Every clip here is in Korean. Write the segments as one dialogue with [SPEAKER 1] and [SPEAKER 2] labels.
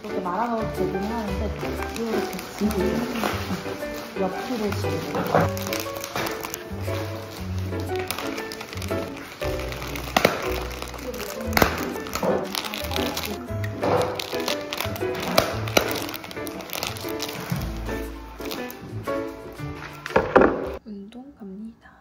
[SPEAKER 1] 이렇게 말아서 되긴 하는데 이렇게 지금 옆으로 지금 운동 갑니다.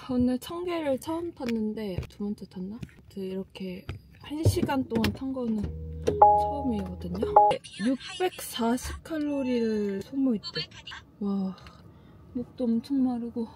[SPEAKER 1] 오늘 청계를 처음 탔는데 두 번째 탔나? 이렇게 1시간 동안 탄 거는 처음이거든요. 640칼로리를 소모했대. 와, 목도 엄청 마르고.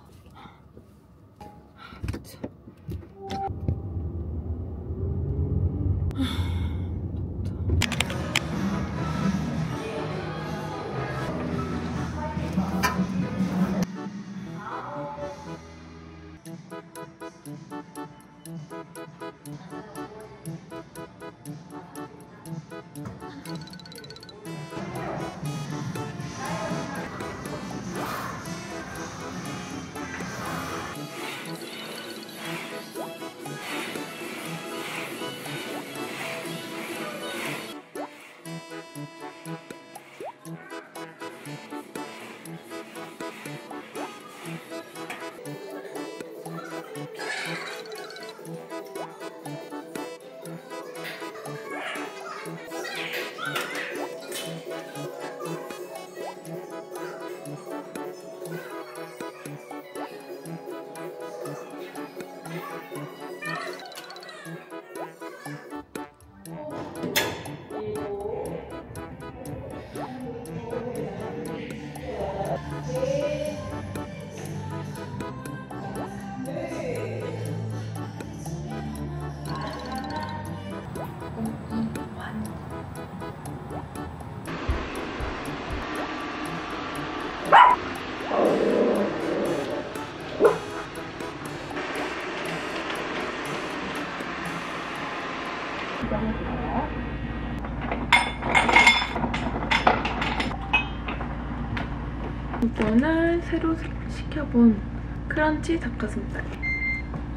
[SPEAKER 1] 이거는 새로 시켜본 크런치 닭가슴살.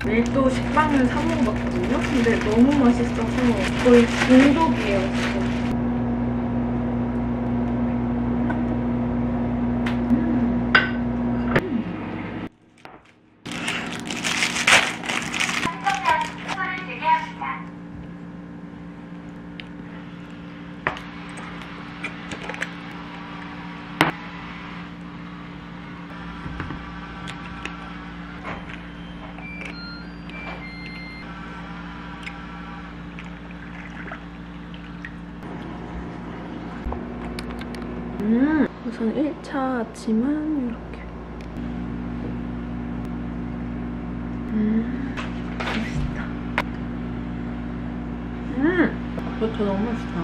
[SPEAKER 1] 내일 또 식빵을 사 먹어봤거든요. 근데 너무 맛있어서 거의 중독이에요, 지금. 우선 1차 아침은 이렇게. 맛있다. 그것도 너무 맛있다.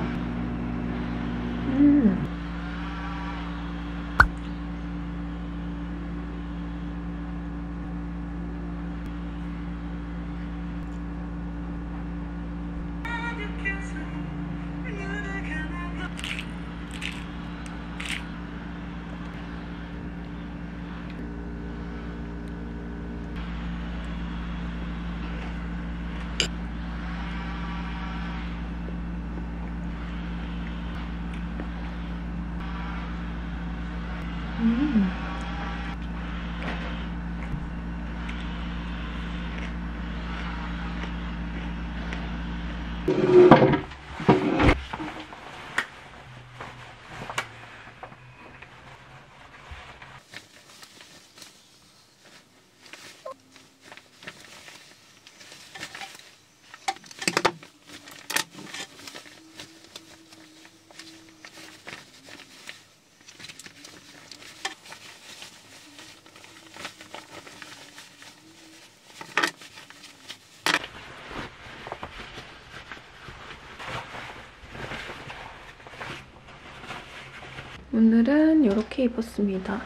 [SPEAKER 1] 오늘은 이렇게 입었습니다.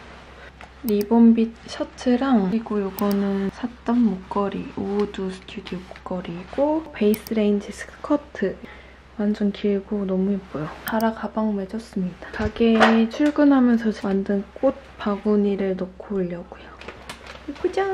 [SPEAKER 1] 리본빛 셔츠랑 그리고 이거는 샀던 목걸이, 우드 스튜디오 목걸이고 베이스 레인지 스커트. 완전 길고 너무 예뻐요. 자라 가방 매줬습니다. 가게에 출근하면서 만든 꽃 바구니를 넣고 오려고요. 예쁘죠?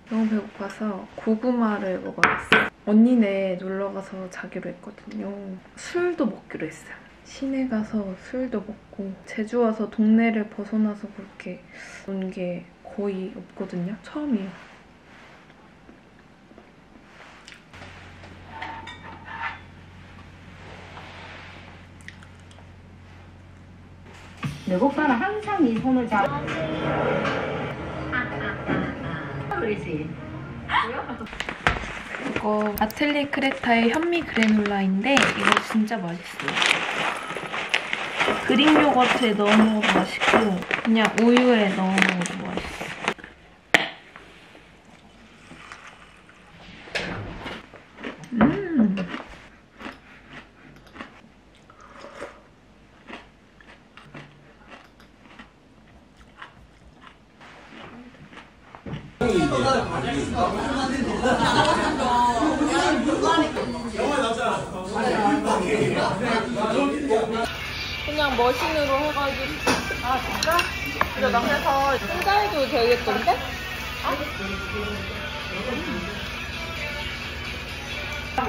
[SPEAKER 1] 너무 배고파서 고구마를 먹어야겠어요. 언니네 놀러가서 자기로 했거든요. 술도 먹기로 했어요. 시내 가서 술도 먹고 제주 와서 동네를 벗어나서 그렇게 논 게 거의 없거든요. 처음이에요.
[SPEAKER 2] 내 오빠는 항상 이 손을 잡고 그러지.
[SPEAKER 1] 이거 아틀리 크레타의 현미 그래놀라인데 이거 진짜 맛있어요. 그릭 요거트에 넣어 먹어도 맛있고 그냥 우유에 넣어 먹어도 맛있어요. 그냥 머신으로 해가지고. 아 진짜? 근데 나 해서 혼자 해도 되겠던데? 다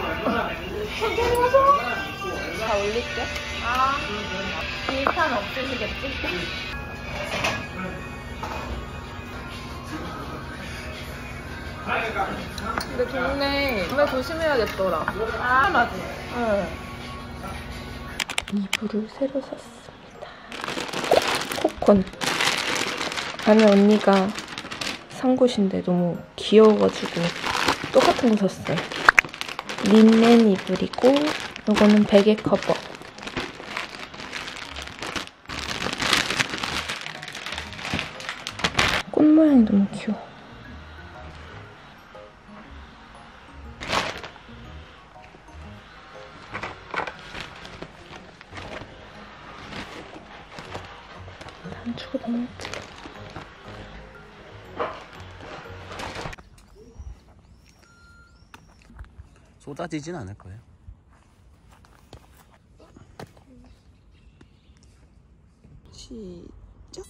[SPEAKER 1] 올릴게. 아 일단 없으시겠지? 근데 동네 조심해야겠더라. 아 맞아. 응. 이불을 새로 샀습니다. 코콘. 아는 언니가 산 곳인데 너무 귀여워가지고 똑같은 거 샀어요. 린넨 이불이고 이거는 베개 커버. 꽃 모양이 너무 귀여워. 단추가 너무 예쁘다.
[SPEAKER 3] 쏟아지진 않을 거예요.
[SPEAKER 1] 시작.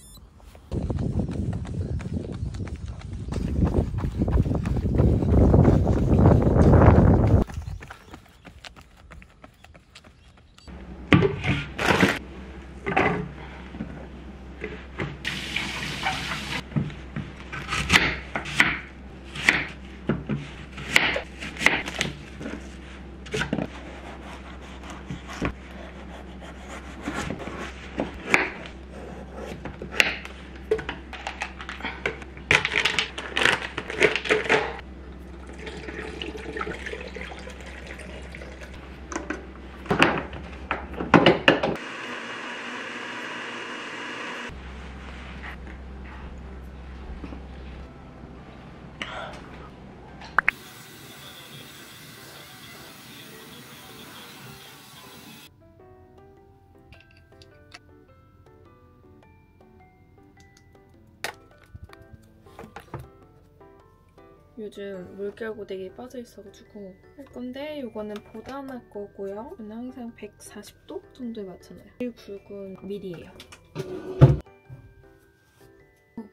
[SPEAKER 1] 요즘 물결 고데기에 빠져있어가지고 할 건데 이거는 보단할 거고요. 저는 항상 140도 정도에 맞춰놔요. 제일 굵은 밀이에요.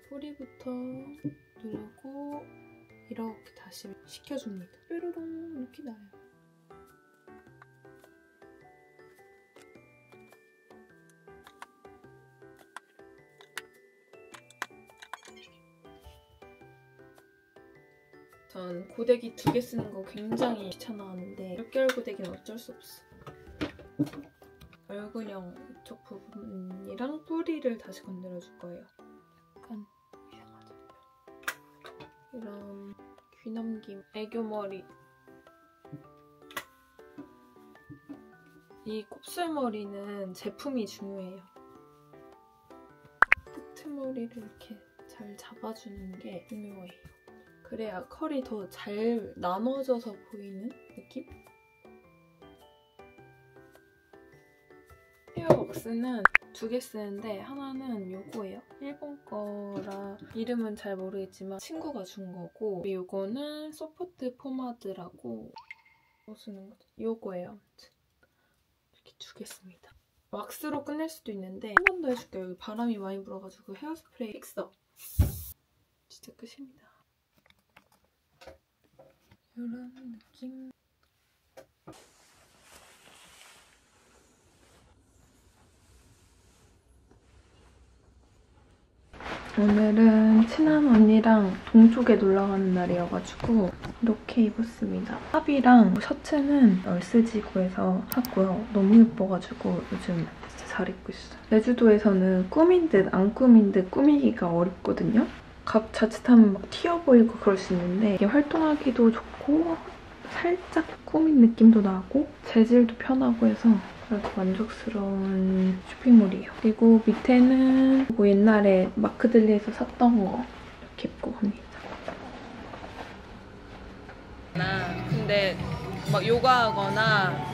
[SPEAKER 1] 뿌리부터 누르고 이렇게 다시 식혀줍니다. 뾰로롱 이렇게 나요. 전 고데기 2개 쓰는 거 굉장히 귀찮아하는데 물결 고데기는 어쩔 수 없어. 얼굴형 이쪽 부분이랑 뿌리를 다시 건드려줄 거예요. 약간 이상하죠? 이런 귀넘김, 애교머리. 이 곱슬머리는 제품이 중요해요. 끄트머리를 이렇게 잘 잡아주는 게 중요해요. 그래야 컬이 더 잘 나눠져서 보이는 느낌? 헤어 왁스는 2개 쓰는데 하나는 요거예요. 일본 거라 이름은 잘 모르겠지만 친구가 준 거고 요거는 소프트 포마드라고 쓰는 거죠. 요거예요. 아무튼 이렇게 2개 씁니다. 왁스로 끝낼 수도 있는데 한 번 더 해줄게요. 여기 바람이 많이 불어가지고 헤어스프레이 픽서. 진짜 끝입니다. 이런 느낌. 오늘은 친한 언니랑 동쪽에 놀러가는 날이어가지고 이렇게 입었습니다. 탑이랑 셔츠는 얼스지구에서 샀고요. 너무 예뻐가지고 요즘 진짜 잘 입고 있어요. 제주도에서는 꾸민 듯 안 꾸민 듯 꾸미기가 어렵거든요. 자칫하면 막 튀어 보이고 그럴 수 있는데 이게 활동하기도 좋고 살짝 꾸민 느낌도 나고 재질도 편하고 해서 아주 만족스러운 쇼핑몰이에요. 그리고 밑에는 이거 옛날에 마크들리에서 샀던 거 이렇게 입고 갑니다. 근데 막 요가하거나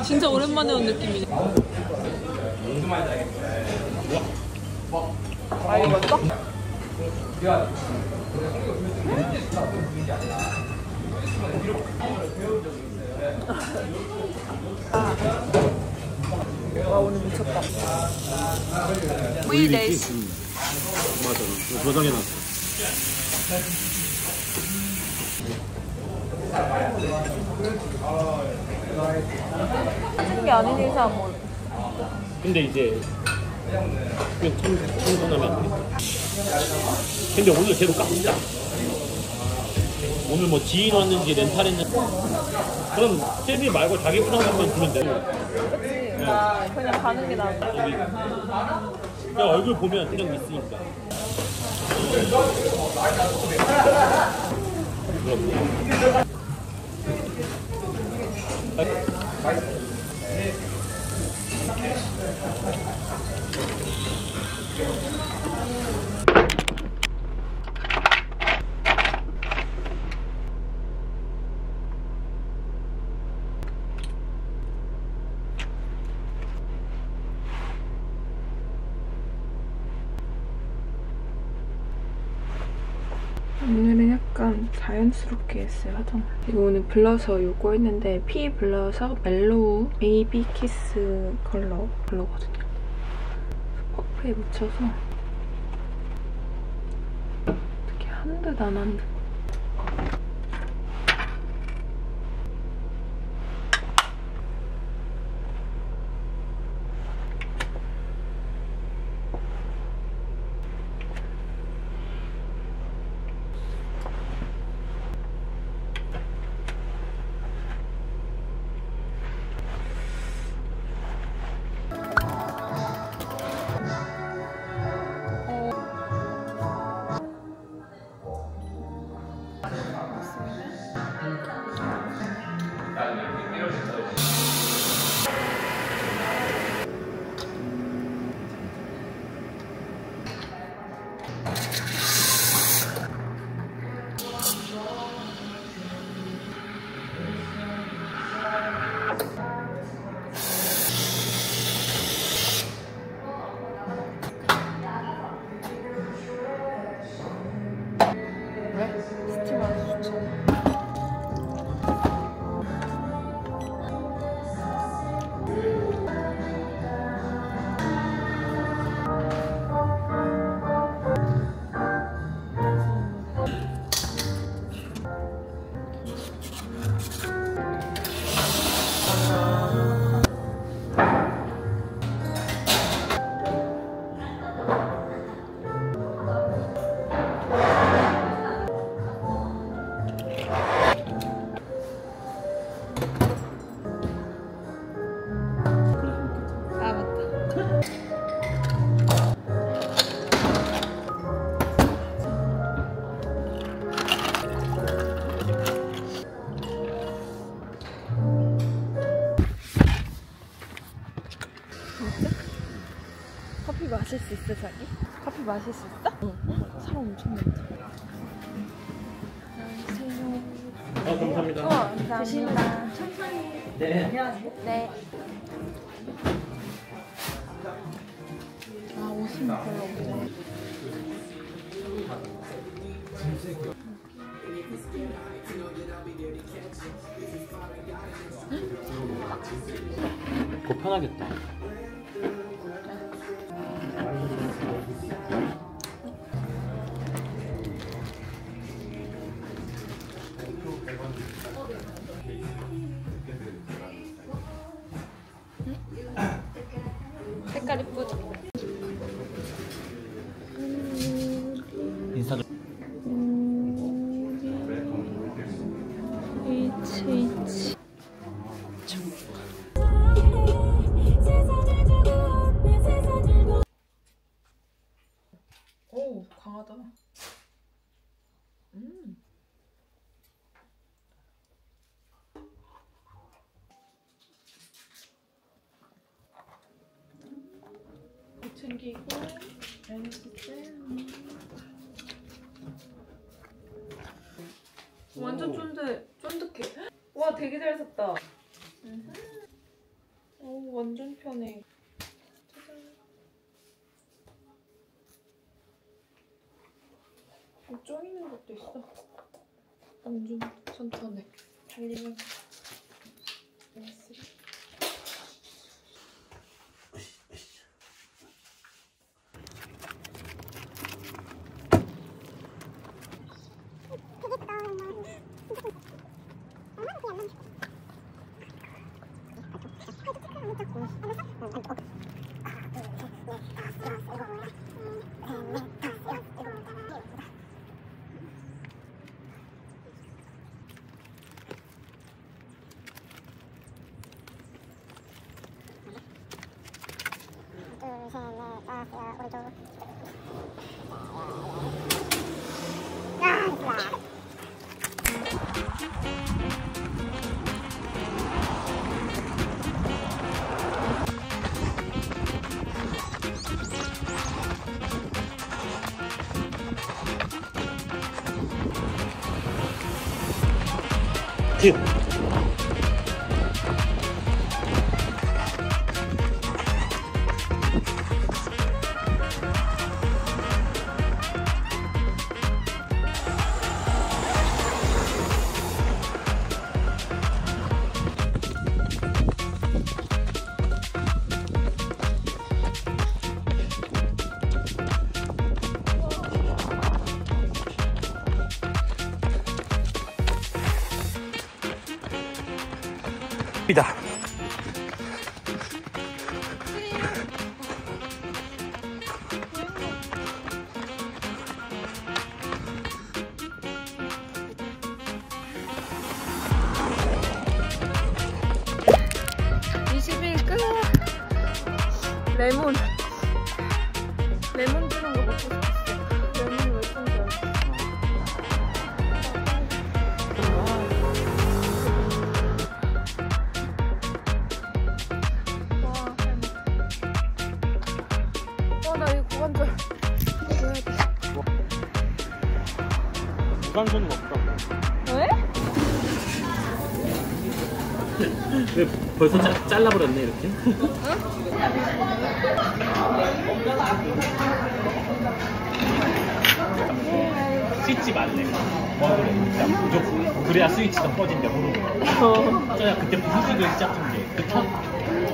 [SPEAKER 1] 진짜 오랜만에 온 느낌이네. 아, 익었어? 와, 오늘 미쳤다. 위데이스.
[SPEAKER 3] 맞아, 저장해놨어.
[SPEAKER 1] 같은 게 아닌 이상 뭐.
[SPEAKER 3] 근데 이제 그냥 청소하면 안 되니까. 근데 오늘 계속 깎자. 오늘 뭐 지인 왔는지 렌탈했는지 그럼 세비 말고 자기 부담금만 주면 돼.
[SPEAKER 1] 그치. 나 그냥 가는 게 나아.
[SPEAKER 3] 그냥 얼굴 보면 그냥 있으니까. 그럼.
[SPEAKER 1] 오늘은 약간 자연스럽게 했어요, 화장을. 이거 오늘 블러셔 요거 했는데 피 블러셔 멜로우 베이비 키스 컬러거든요. 퍼프에 묻혀서 어떻게 한 듯 안 한 듯. 왜? 스팀하기 좋잖아. 커피 마실 수 있어, 자기? 커피 마실 수 있어? 응. 사람 엄청 많다. 안녕하세요.
[SPEAKER 3] 감사합니다.
[SPEAKER 1] 감사합니다.
[SPEAKER 3] 네.
[SPEAKER 1] 네. 아, 옷은 별로 없네.
[SPEAKER 3] 더 편하겠다.
[SPEAKER 1] 색깔 이쁘죠?
[SPEAKER 3] 인스타
[SPEAKER 1] HH. 오, 강하다. 챙기고 렌즈제. 완전 쫀득해. 와, 되게 잘 샀다. 오, 완전 편해. 짜잔. 쪼이는 것도 있어. 완전 튼튼해. 달리면 S3.
[SPEAKER 3] 큐. 이다.
[SPEAKER 1] 레몬 주는 거 먹고 싶었어. 레몬 왜 쏜다. 나 이거 고관절 이거 해야 돼.
[SPEAKER 3] 무관절은 없다고.
[SPEAKER 1] 왜?
[SPEAKER 3] 왜 벌써 잘라버렸네 이렇게?
[SPEAKER 1] 응?
[SPEAKER 3] 씻지 말래. 뭐 그래? 무조건. 그래야 스위치가 꺼진대 모르고. 맞아요. 그때 부수식을 시작한 게 그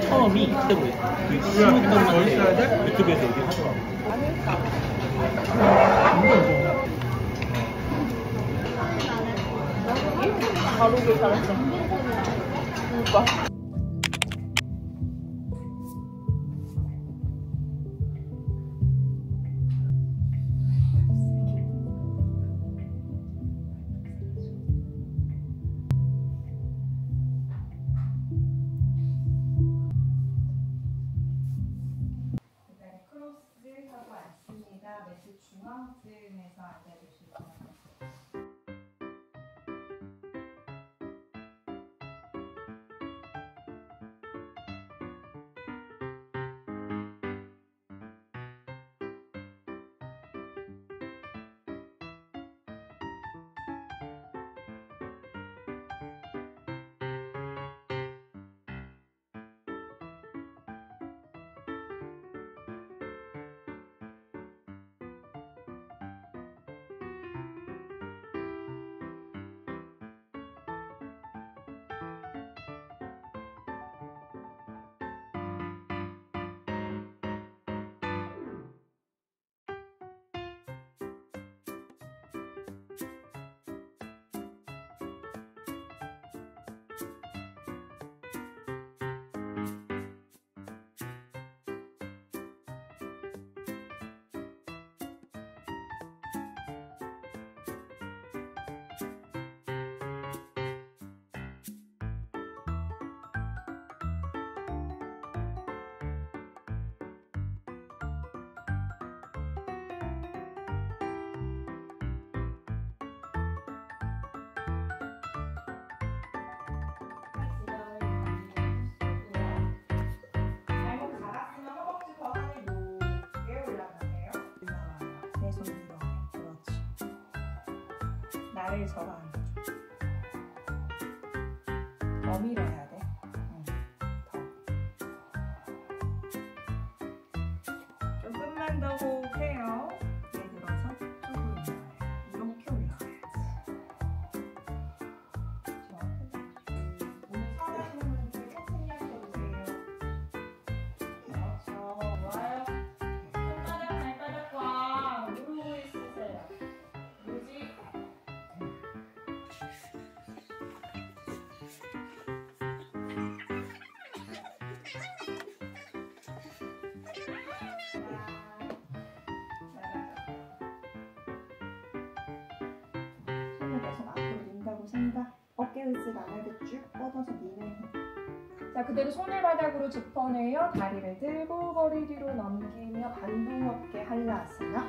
[SPEAKER 3] 처음이 그때부터 그 신호등만 유튜브에서 얘기하더라고.
[SPEAKER 1] 바로 오길 잘했어. 오빠.
[SPEAKER 2] 크로스하고 앉습니다. 매트 중앙쯤에서 앉아주시기 바랍니다. 나를 절하는 거죠. 더 밀어야 돼. 더. 조금만 더 호흡해요. 예를 들어서 쪽으로 올라와요. 이렇게 올라와야지. 오늘 사랑하는 분들 꼭 생략해주세요. 그렇죠. 좋아요. 손바닥, 발바닥 꽉 누르고 있으세요. 유지. 손을 계속 앞으로 민다고 생각. 어깨 으쓱 안 하게 쭉 뻗어서 미는 힘.
[SPEAKER 4] 자, 그대로 손을 바닥으로 짚어내요. 다리를 들고 머리 뒤로 넘기며 반동 어깨 한라아스나.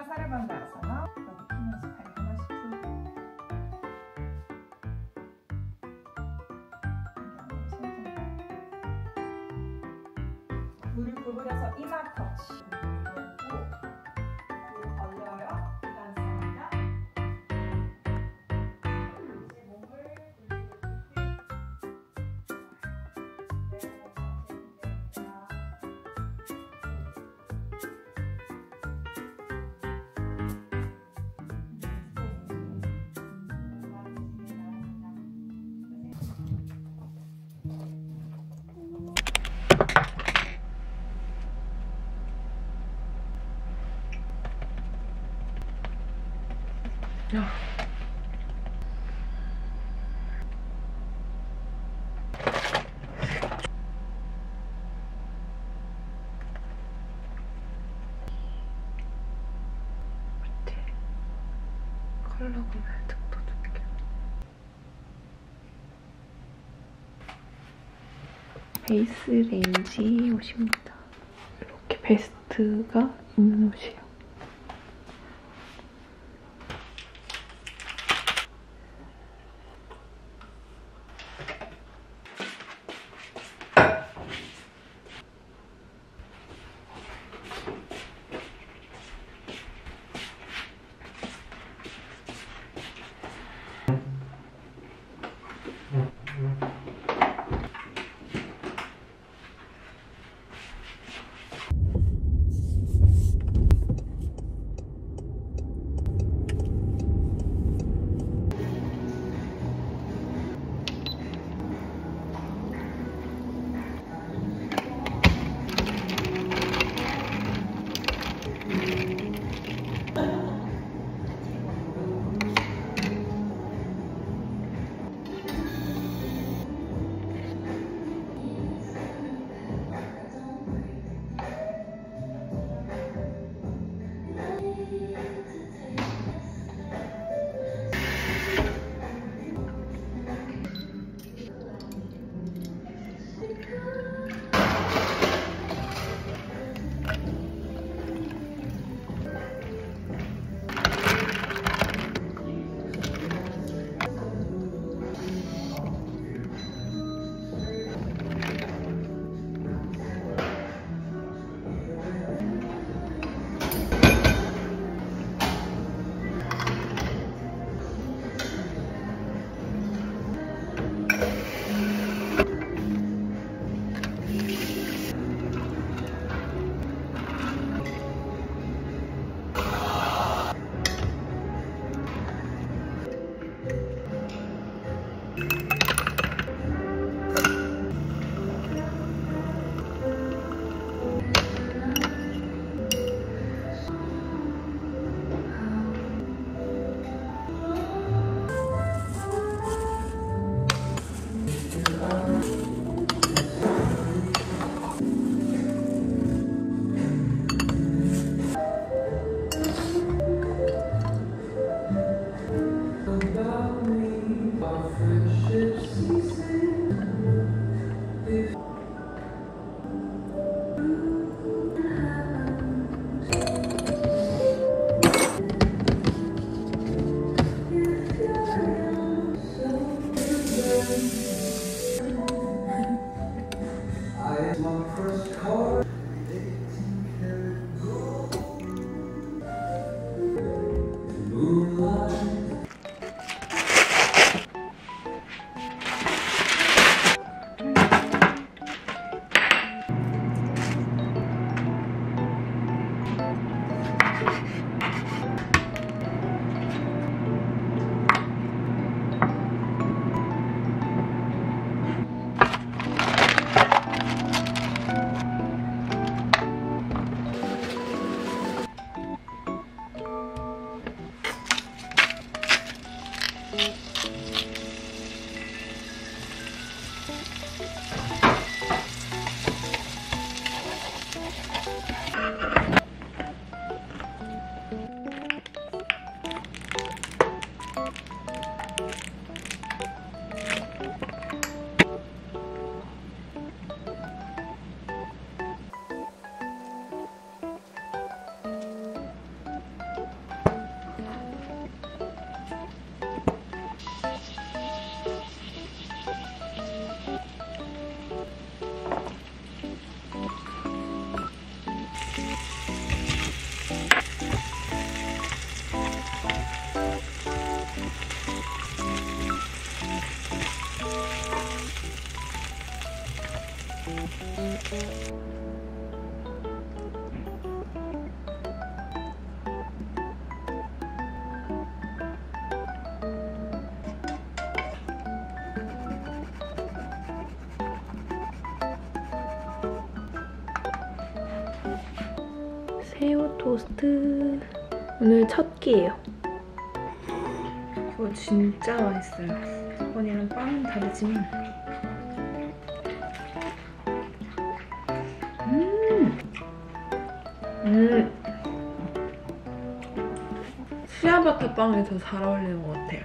[SPEAKER 2] 사르반다아사나. 여기 피면서 다리 하나씩 풀고. 무릎 구부려서 이마 터치. 무릎 벌려요. 일어납니다. 몸을
[SPEAKER 1] 컬러 구매 득도 줄게. 베이스 레인지 옷입니다. 이렇게 베스트가 있는 옷이에요. 새우 토스트. 오늘 첫 끼예요. 이거 진짜 맛있어요. 저번이랑 빵은 다르지만 시아바타 빵이 더 잘 어울리는 것 같아요.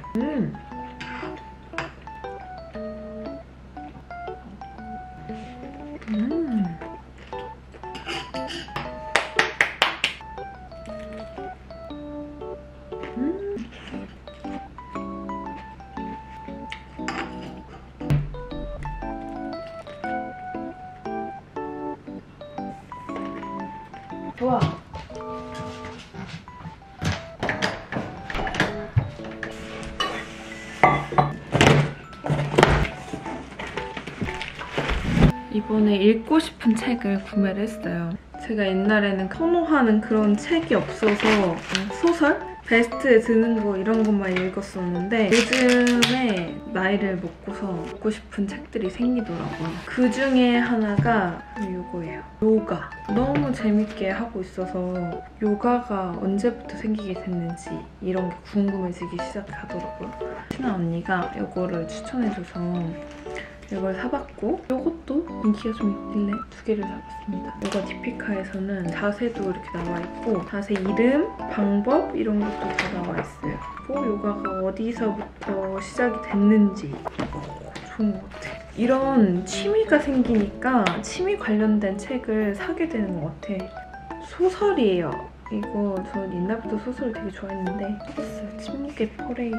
[SPEAKER 1] 좋아. 이번에 읽고 싶은 책을 구매를 했어요. 제가 옛날에는 선호하는 그런 책이 없어서 소설? 베스트에 드는 거 이런 것만 읽었었는데 요즘에 나이를 먹고서 먹고 싶은 책들이 생기더라고요. 그 중에 하나가 이거예요. 요가. 너무 재밌게 하고 있어서 요가가 언제부터 생기게 됐는지 이런 게 궁금해지기 시작하더라고요. 친한 언니가 이거를 추천해줘서 이걸 사봤고 이것도 인기가 좀 있길래 2개를 사봤습니다. 요가 디피카에서는 자세도 이렇게 나와 있고 자세 이름, 방법 이런 것도 다 나와 있어요. 그리고 요가가 어디서부터 시작이 됐는지 좋은 것 같아. 이런 취미가 생기니까 취미 관련된 책을 사게 되는 것 같아. 소설이에요. 이거 전 옛날부터 소설을 되게 좋아했는데 사봤어요. 침묵의 퍼레이드.